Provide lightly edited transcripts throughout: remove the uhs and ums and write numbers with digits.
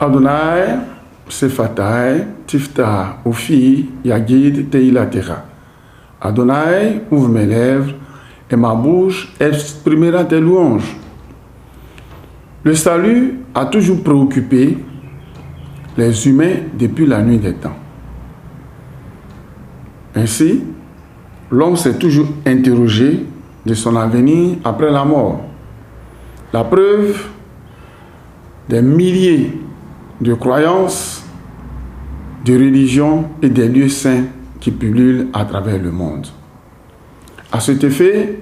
Adonai, Sephatai, Tifta, Ophi, Yagid, Teila, Tera. Adonai, ouvre mes lèvres, et ma bouche exprimera tes louanges. Le salut a toujours préoccupé les humains depuis la nuit des temps. Ainsi, l'homme s'est toujours interrogé de son avenir après la mort. La preuve des milliers de croyances, de religions et des lieux saints qui pullulent à travers le monde. À cet effet,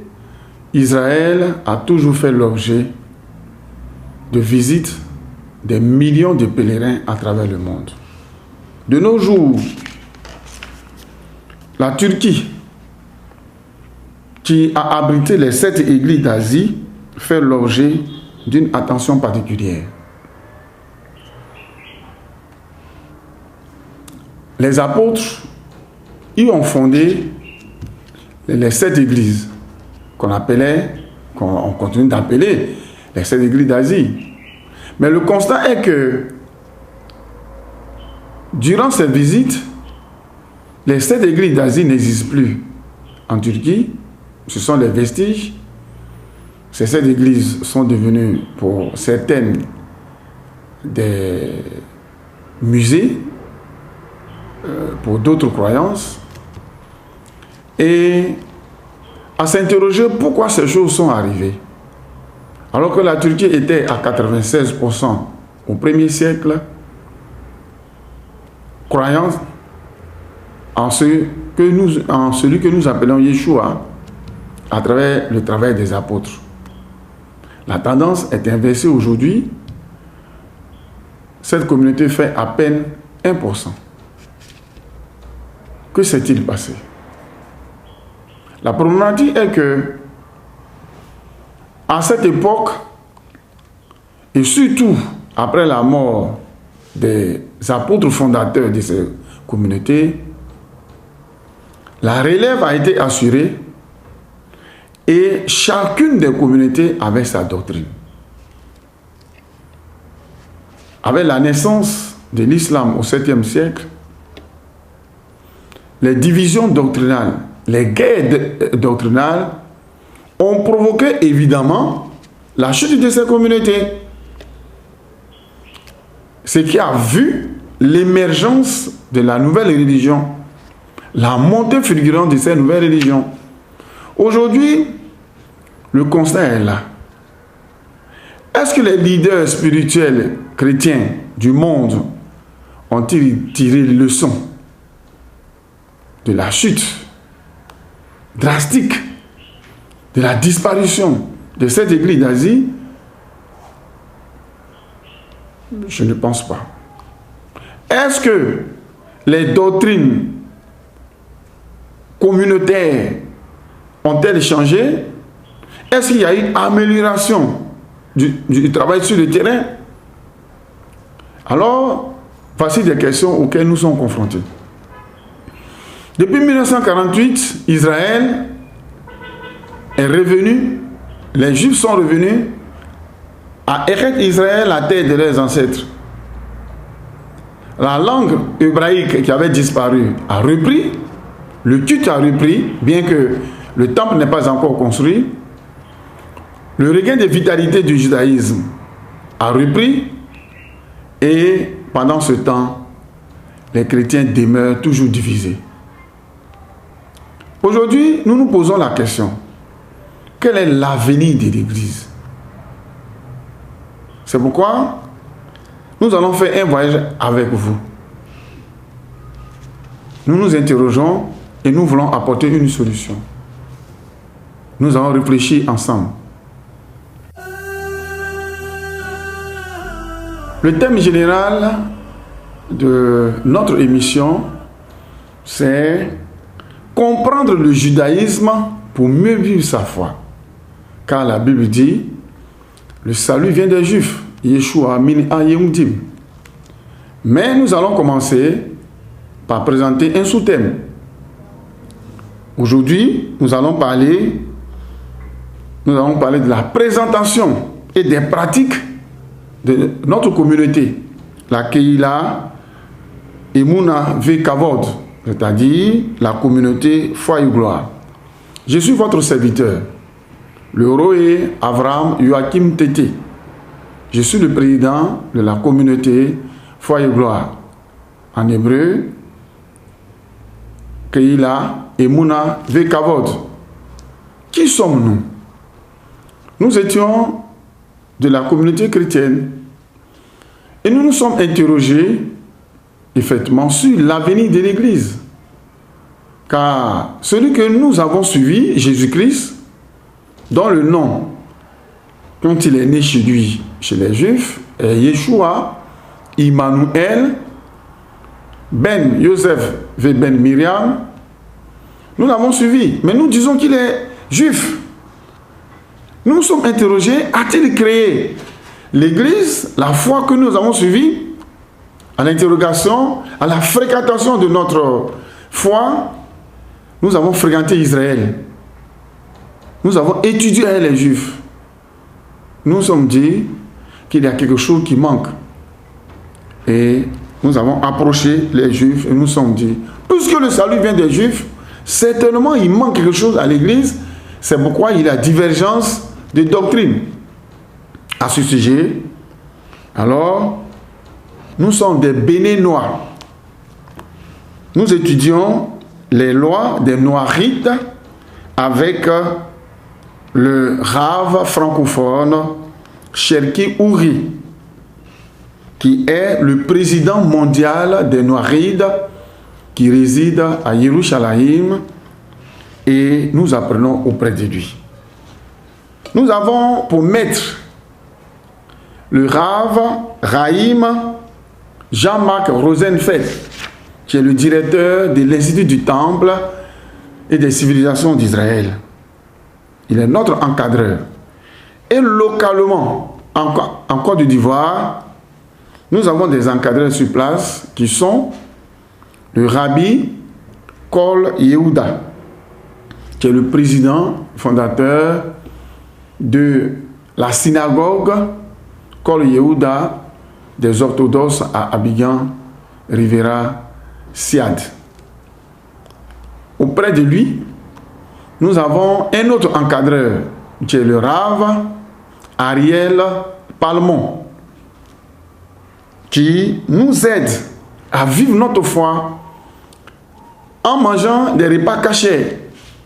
Israël a toujours fait l'objet de visites des millions de pèlerins à travers le monde. De nos jours, la Turquie, qui a abrité les 7 églises d'Asie, fait l'objet d'une attention particulière. Les apôtres y ont fondé les 7 églises qu'on continue d'appeler les 7 églises d'Asie. Mais le constat est que durant ces visites, les 7 églises d'Asie n'existent plus en Turquie. Ce sont les vestiges. Ces 7 églises sont devenues pour certaines des musées, pour d'autres croyances. Et à s'interroger pourquoi ces choses sont arrivées. Alors que la Turquie était à 96% au 1er siècle, croyant en celui que nous appelons Yeshua à travers le travail des apôtres. La tendance est inversée aujourd'hui. Cette communauté fait à peine 1%. Que s'est-il passé? La problématique est que, à cette époque, et surtout après la mort des apôtres fondateurs de ces communautés, la relève a été assurée et chacune des communautés avait sa doctrine. Avec la naissance de l'islam au 7e siècle, les divisions doctrinales, les guerres doctrinales ont provoqué évidemment la chute de ces communautés. Ce qui a vu l'émergence de la nouvelle religion, la montée fulgurante de ces nouvelles religions. Aujourd'hui, le constat est là. Est-ce que les leaders spirituels chrétiens du monde ont-ils tiré les leçons de la chute drastique, de la disparition de cette église d'Asie? Je ne pense pas. Est-ce que les doctrines communautaires ont-elles changé? Est-ce qu'il y a une amélioration du travail sur le terrain? Alors, voici des questions auxquelles nous sommes confrontés. Depuis 1948, Israël est revenu, les Juifs sont revenus à Eret Israël, la terre de leurs ancêtres. La langue hébraïque qui avait disparu a repris, le culte a repris, bien que le temple n'est pas encore construit. Le regain de vitalité du judaïsme a repris et pendant ce temps, les chrétiens demeurent toujours divisés. Aujourd'hui, nous nous posons la question, quel est l'avenir de l'Église? C'est pourquoi nous allons faire un voyage avec vous. Nous nous interrogeons et nous voulons apporter une solution. Nous allons réfléchir ensemble. Le thème général de notre émission, c'est comprendre le judaïsme pour mieux vivre sa foi. Car la Bible dit, le salut vient des Juifs. Yeshua min ha-yehudim. Mais nous allons commencer par présenter un sous-thème. Aujourd'hui, nous allons parler de la présentation et des pratiques de notre communauté la Keïla Emouna Ve Kavod, c'est-à-dire la communauté foi et gloire. Je suis votre serviteur, le Roé Avram Joachim Tété. Je suis le président de la communauté foi et gloire. En hébreu, Keïla Emouna Ve Kavod. Qui sommes-nous? Nous étions de la communauté chrétienne et nous nous sommes interrogés effectivement sur l'avenir de l'Église. Car celui que nous avons suivi, Jésus-Christ, dont le nom, quand il est né chez lui, chez les Juifs, est Yeshua, Emmanuel, Ben Yosef ve Ben Miriam, nous l'avons suivi. Mais nous disons qu'il est juif. Nous nous sommes interrogés, a-t-il créé l'Église, la foi que nous avons suivie? À l'interrogation, à la fréquentation de notre foi, nous avons fréquenté Israël. Nous avons étudié les Juifs. Nous nous sommes dit qu'il y a quelque chose qui manque. Et nous avons approché les Juifs et nous nous sommes dit, puisque le salut vient des Juifs, certainement il manque quelque chose à l'Église. C'est pourquoi il y a divergence de doctrine à ce sujet. Alors, nous sommes des Bénénois. Nous étudions les lois des Noirites avec le Rav francophone Cherki Ouri, qui est le président mondial des Noirites, qui réside à Yerushalayim, et nous apprenons auprès de lui. Nous avons pour maître le Rav Raïm Jean-Marc Rosenfeld, qui est le directeur de l'Institut du Temple et des civilisations d'Israël. Il est notre encadreur. Et localement, en Côte d'Ivoire, nous avons des encadreurs sur place qui sont le Rabbi Kol Yehuda, qui est le président fondateur de la synagogue Kol Yehuda des orthodoxes à Abidjan, Rivera, Siad. Auprès de lui, nous avons un autre encadreur, qui est le Rav Ariel Palmon, qui nous aide à vivre notre foi en mangeant des repas cachés.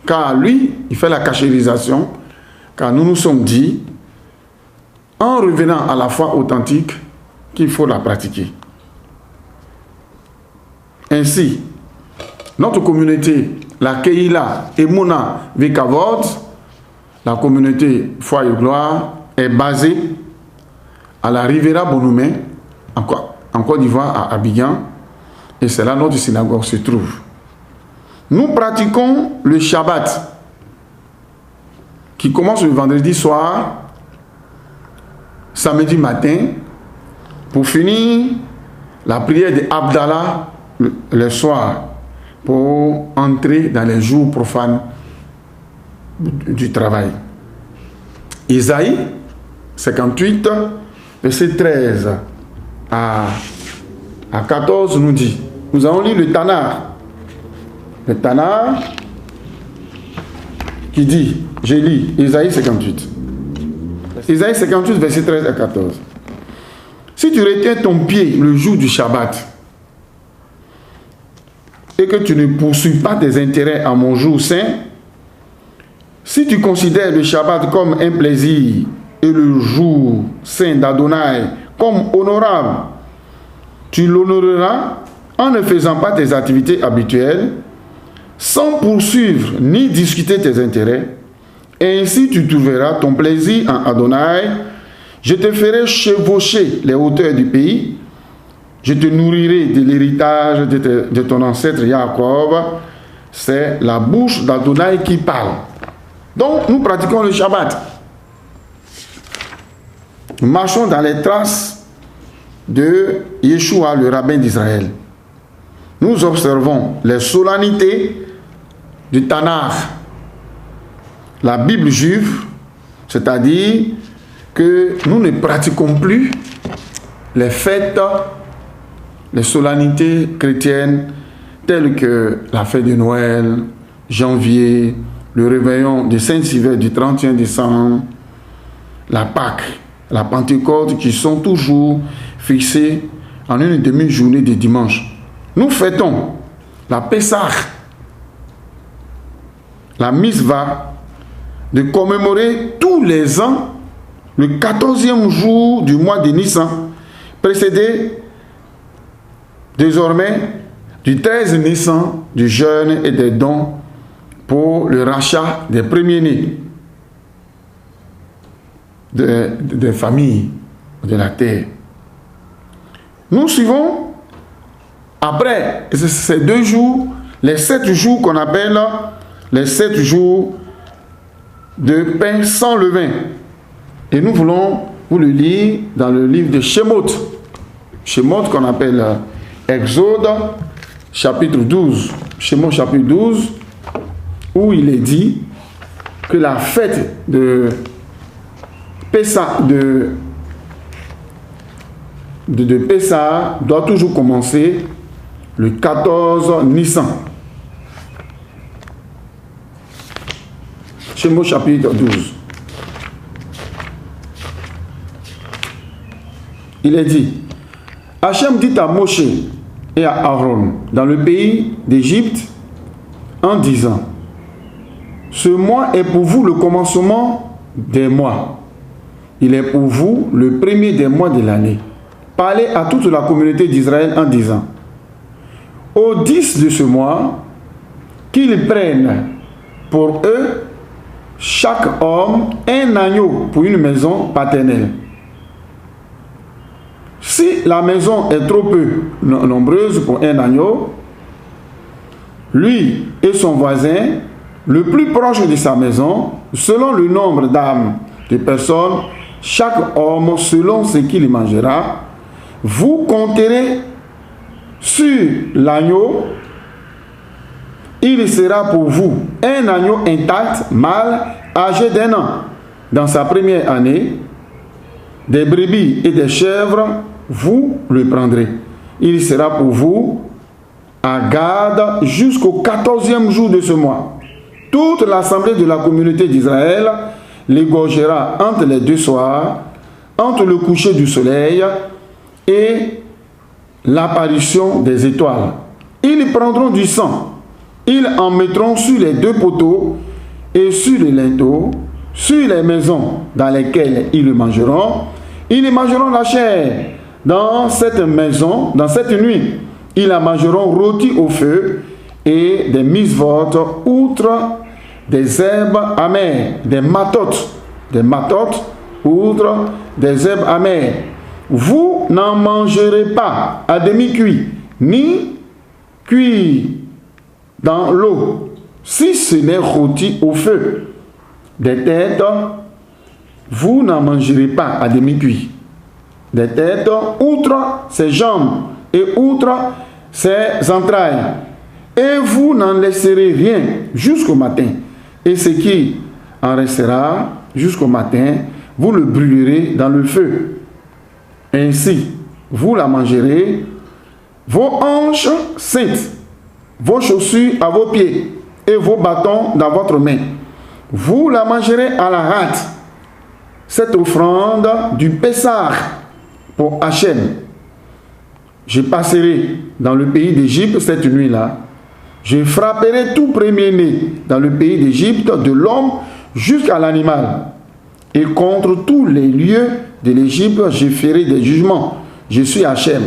Car lui, il fait la cachérisation, car nous nous sommes dit, en revenant à la foi authentique, qu'il faut la pratiquer. Ainsi, notre communauté, la Keïla Emouna Ve Kavod, la communauté foi et gloire, est basée à la Rivera Bonoumé, en Côte d'Ivoire, à Abidjan, et c'est là notre synagogue se trouve. Nous pratiquons le Shabbat, qui commence le vendredi soir, samedi matin, pour finir la prière de Abdallah le soir, pour entrer dans les jours profanes du travail. Isaïe 58, verset 13 à 14 nous dit, nous allons lire le Tanar. Le Tanar qui dit, je lis Isaïe 58. Isaïe 58, verset 13 à 14. Si tu retiens ton pied le jour du Shabbat et que tu ne poursuis pas tes intérêts à mon jour saint, si tu considères le Shabbat comme un plaisir et le jour saint d'Adonai comme honorable, tu l'honoreras en ne faisant pas tes activités habituelles, sans poursuivre ni discuter tes intérêts. Et ainsi tu trouveras ton plaisir en Adonai. Je te ferai chevaucher les hauteurs du pays. Je te nourrirai de l'héritage de ton ancêtre Jacob. C'est la bouche d'Adonai qui parle. Donc nous pratiquons le Shabbat. Nous marchons dans les traces de Yeshua, le rabbin d'Israël. Nous observons les solennités du Tanakh, la Bible juive, c'est-à-dire que nous ne pratiquons plus les fêtes les solennités chrétiennes telles que la fête de Noël, janvier, le réveillon de Saint-Sylvestre du 31 décembre, la Pâque, la Pentecôte, qui sont toujours fixées en une demi-journée de dimanche. Nous fêtons la Pessah, la Misva, de commémorer tous les ans le 14e jour du mois de Nissan, précédé désormais du 13 Nissan, du jeûne et des dons pour le rachat des premiers-nés des familles de la terre. Nous suivons après ces 2 jours, les 7 jours qu'on appelle les 7 jours de pain sans levain. Et nous voulons vous le lire dans le livre de Shemot. Shemot qu'on appelle Exode, chapitre 12. Shemot, chapitre 12, où il est dit que la fête de Pessah, de Pessah doit toujours commencer le 14 Nissan. Shemot, chapitre 12. Il est dit, Hachem dit à Moshe et à Aaron dans le pays d'Égypte en disant, ce mois est pour vous le commencement des mois. Il est pour vous le premier des mois de l'année. Parlez à toute la communauté d'Israël en disant, au 10 de ce mois, qu'ils prennent pour eux, chaque homme, un agneau pour une maison paternelle. Si la maison est trop peu nombreuse pour un agneau, lui et son voisin, le plus proche de sa maison, selon le nombre d'âmes de personnes, chaque homme selon ce qu'il mangera, vous compterez sur l'agneau, il sera pour vous un agneau intact, mâle, âgé d'1 an, dans sa première année, des brebis et des chèvres, vous le prendrez. Il sera pour vous à garde jusqu'au 14e jour de ce mois. Toute l'assemblée de la communauté d'Israël l'égorgera entre les 2 soirs, entre le coucher du soleil et l'apparition des étoiles. Ils prendront du sang, ils en mettront sur les 2 poteaux et sur les linteaux, sur les maisons dans lesquelles ils le mangeront. Ils mangeront la chair dans cette maison, dans cette nuit. Ils la mangeront rôtie au feu et des misvotes, outre des herbes amères, des matotes, outre des herbes amères. Vous n'en mangerez pas à demi-cuit, ni cuit dans l'eau, si ce n'est rôti au feu. Des têtes, vous n'en mangerez pas à demi-cuit. Des têtes, outre ses jambes et outre ses entrailles. Et vous n'en laisserez rien jusqu'au matin. Et ce qui en restera jusqu'au matin, vous le brûlerez dans le feu. Ainsi, vous la mangerez, vos hanches saintes, vos chaussures à vos pieds et vos bâtons dans votre main. Vous la mangerez à la hâte, cette offrande du Pessah pour Hachem. Je passerai dans le pays d'Égypte cette nuit-là. Je frapperai tout premier-né dans le pays d'Égypte, de l'homme jusqu'à l'animal. Et contre tous les lieux de l'Égypte, je ferai des jugements. Je suis Hachem.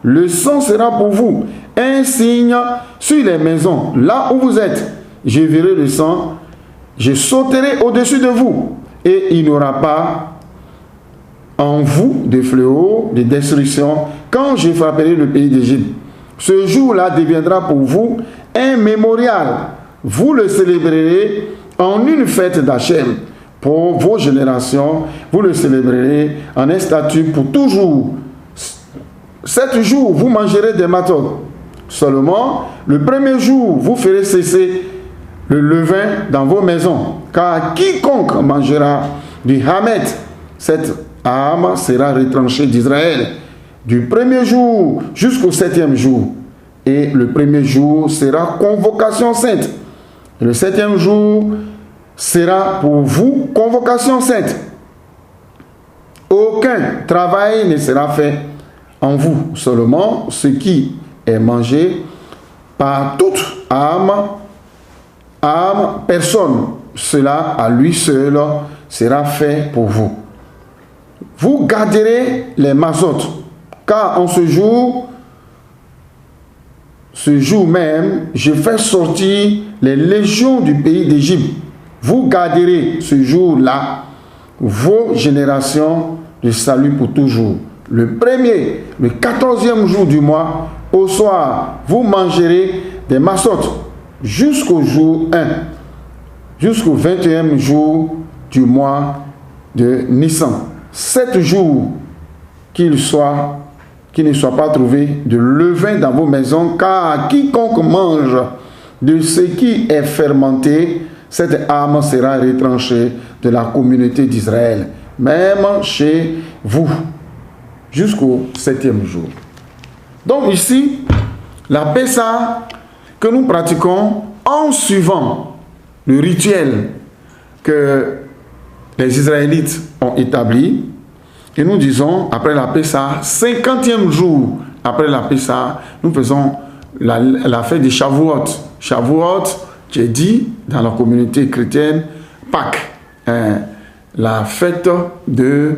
Le sang sera pour vous un signe sur les maisons, là où vous êtes. Je verrai le sang, je sauterai au-dessus de vous, et il n'y aura pas en vous de fléaux, de destruction, quand je frapperai le pays d'Égypte. Ce jour-là deviendra pour vous un mémorial. Vous le célébrerez en une fête d'Hachem. Pour vos générations, vous le célébrerez en un statut pour toujours. 7 jours, vous mangerez des matzot. Seulement, le premier jour, vous ferez cesser le levain dans vos maisons. Car quiconque mangera du hamet, cette âme sera retranchée d'Israël. du premier jour jusqu'au 7e jour. Et le premier jour sera convocation sainte. Et le 7e jour sera pour vous convocation sainte. Aucun travail ne sera fait en vous, seulement ce qui est mangé par toute personne, cela à lui seul sera fait pour vous. Vous garderez les mazotes, car en ce jour même, je fais sortir les légions du pays d'Égypte. Vous garderez ce jour-là vos générations de salut pour toujours. Le 14e jour du mois, au soir, vous mangerez des massotes jusqu'au jour 1, jusqu'au 21e jour du mois de Nissan. 7 jours qu'il ne soit pas trouvé de levain dans vos maisons, car quiconque mange de ce qui est fermenté, cette âme sera retranchée de la communauté d'Israël, même chez vous, jusqu'au 7e jour. Donc ici, la Pessa que nous pratiquons en suivant le rituel que les Israélites ont établi, et nous disons, après la Pessa, 50e jour après la Pessa, nous faisons la fête de Shavuot. Shavuot, qui est dit dans la communauté chrétienne, Pâques, la fête de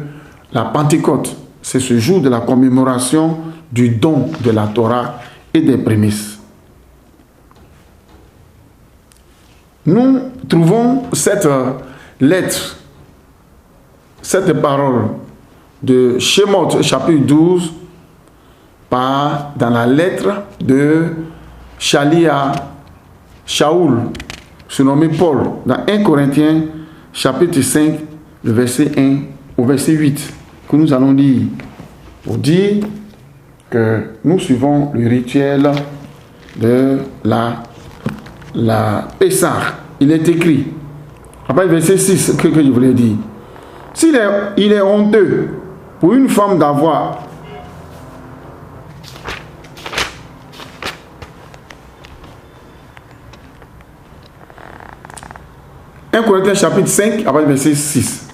la Pentecôte. C'est ce jour de la commémoration du don de la Torah et des prémices. Nous trouvons cette lettre, cette parole de Shemot, chapitre 12, dans la lettre de Shaoul, surnommé Paul, dans 1 Corinthiens, chapitre 5, le verset 1 au verset 8, que nous allons lire, pour dire que nous suivons le rituel de la Pessah. Il est écrit, après le verset 6, que je voulais dire, il est honteux pour une femme d'avoir « 1 Corinthiens chapitre 5, après le verset 6.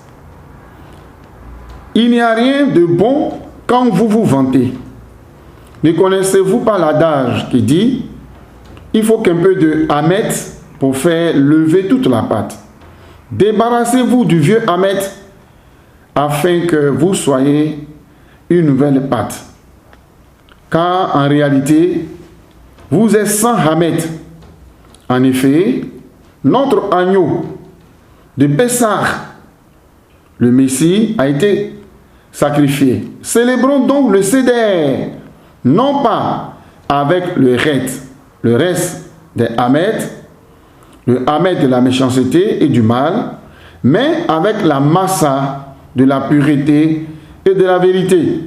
Il n'y a rien de bon quand vous vous vantez. Ne connaissez-vous pas l'adage qui dit « Il faut qu'un peu de hamet pour faire lever toute la pâte. Débarrassez-vous du vieux hamet afin que vous soyez une nouvelle pâte. Car en réalité, vous êtes sans hamet. En effet, notre agneau de Pessah, le Messie, a été sacrifié. Célébrons donc le Seder, non pas avec le reste des hamet, le hamet de la méchanceté et du mal, mais avec la massa de la pureté et de la vérité.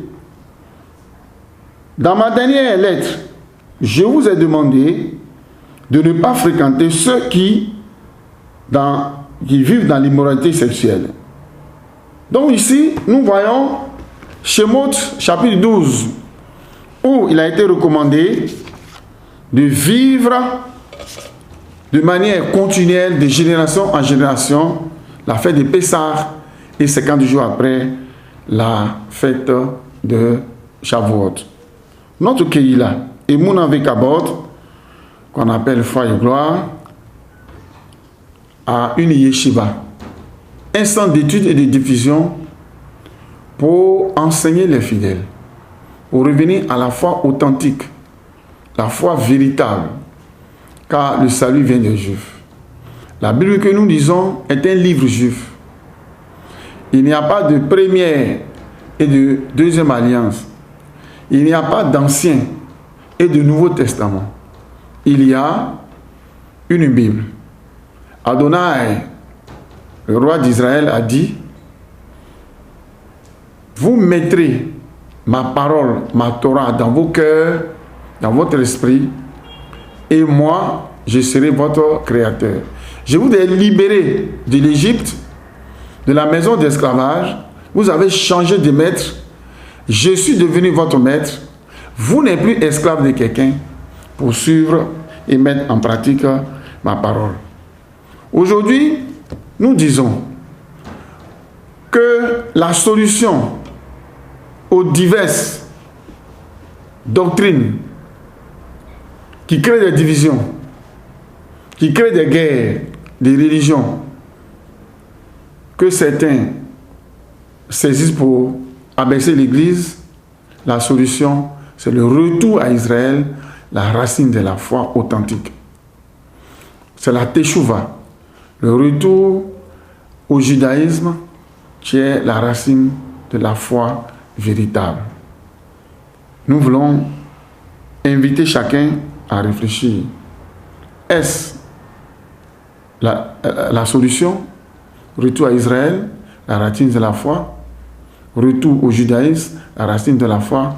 Dans ma dernière lettre, je vous ai demandé de ne pas fréquenter ceux qui vivent dans l'immoralité sexuelle. Donc ici, nous voyons Shemot chapitre 12, où il a été recommandé de vivre de manière continuelle, de génération en génération, la fête de Pessah, et 50 jours après, la fête de Shavuot. Notre Keïla, et Mouna Vekabot, qu'on appelle Foi et Gloire, à une yeshiva, un centre d'études et de diffusion pour enseigner les fidèles, pour revenir à la foi authentique, la foi véritable, car le salut vient des Juifs. La Bible que nous lisons est un livre juif. Il n'y a pas de première et de deuxième alliance. Il n'y a pas d'ancien et de nouveau testament. Il y a une Bible. Adonai, le roi d'Israël, a dit: vous mettrez ma parole, ma Torah dans vos cœurs, dans votre esprit, et moi, je serai votre créateur. Je vous ai libéré de l'Égypte, de la maison d'esclavage. Vous avez changé de maître, Je suis devenu votre maître. Vous n'êtes plus esclave de quelqu'un pour suivre et mettre en pratique ma parole. Aujourd'hui, nous disons que la solution aux diverses doctrines qui créent des divisions, qui créent des guerres, des religions, que certains saisissent pour abaisser l'Église, la solution, c'est le retour à Israël, la racine de la foi authentique. C'est la Teshuvah, le retour au judaïsme, qui est la racine de la foi véritable. Nous voulons inviter chacun à réfléchir. Est-ce la solution? Retour à Israël, la racine de la foi. Retour au judaïsme, la racine de la foi.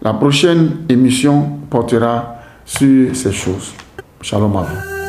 La prochaine émission portera sur ces choses. Shalom à vous.